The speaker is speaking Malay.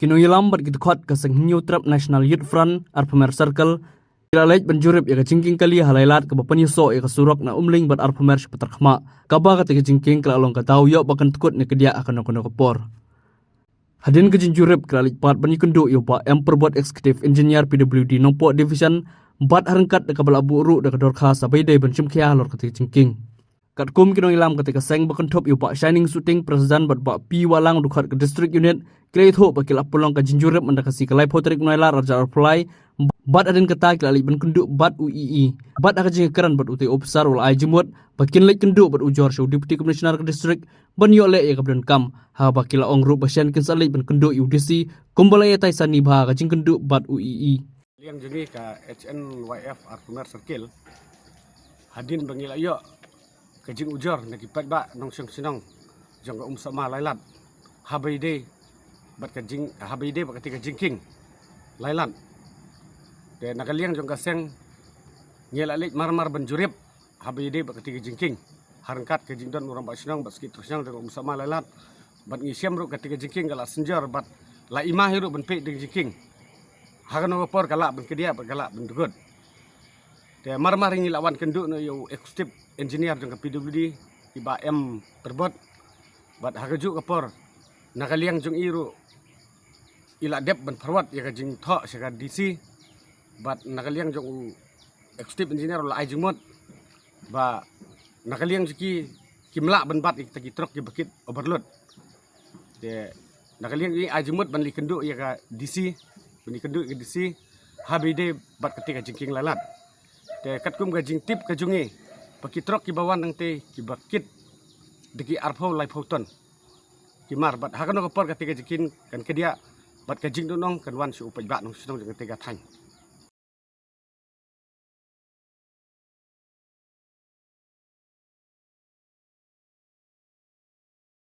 Kinuilam bat gitkot ka New Trap National Youth Front Arpamer Circle Ilalej banjurip ya kajingking kali halailat ka bapanyuso ya kasurok na umling bat Arpamer sepetarkhma kaba ka kajingking kelalong ka tau yo bakan tukut ne kedia akan kono kapor. Hadin kajinjurip keralik pat banyukundu yo ba perbuat eksekutif engineer PWD Nompo Division bat harangkat de kabal abu ru de kador khas abai de bancim kya lor ka kajingking. Katkum kinuilam ketika seng bakan top yo ba shining shooting president bat ba pi walang dukhat ke district unit Kreat ho bakil apulong ka jinjurip mendakasi kelai potrik noila raja arpulai bat adin kata kilali ben kenduk bat UII bat aka jing keran bat utai officer ul ai jimut bakin lek kenduk bat ujor show deputy commissioner ke district ban yo le ya kabdan kam ha bakil ong ru basyan kin salai ben kenduk UDC kumbalai tai sani ba ka jing kenduk bat UII yang jengi ka HNYF Arpamer Circle hadin bangila yo ka jing ujor nakipat ba nong sinong jong ka sama lailat habayde bat ka jing habide bat ketika jingking lailan de nakaliang jong kaseng nyela lit marmar banjurip habide bat ketika jingking harangkat ke jingdon urang ba sinang bat skit terusang dengan sama lailat bat ngisiam ru ketika jingking gala senjar bat la imah hiru ban pe dengan jingking hagan ngopor kala ban kedia bat kala ban dugud de marmar ngi lawan kenduk no yo eksekutif engineer jong ka PWD iba perbot bat hagaju kapor nakaliang jong iru ila dep ban perwat ya ka jing tho seka DC bat nakaliang jong eksekutif engineer la ajimot ba nakaliang jiki kimla ban bat kita truk ki bakit overload de nakaliang ni ajimot ban li kendu ya ka DC ban li kendu ke DC habide bat ketika jingking lalat de katkum ka jing tip ka jungi bakit truk ki bawan nang te ki bakit deki arpho lai photon kimar bat hakan ko por ketika jingking kan kedia bat kajing donong kan wan su upai ba nong sinong dengan tega tang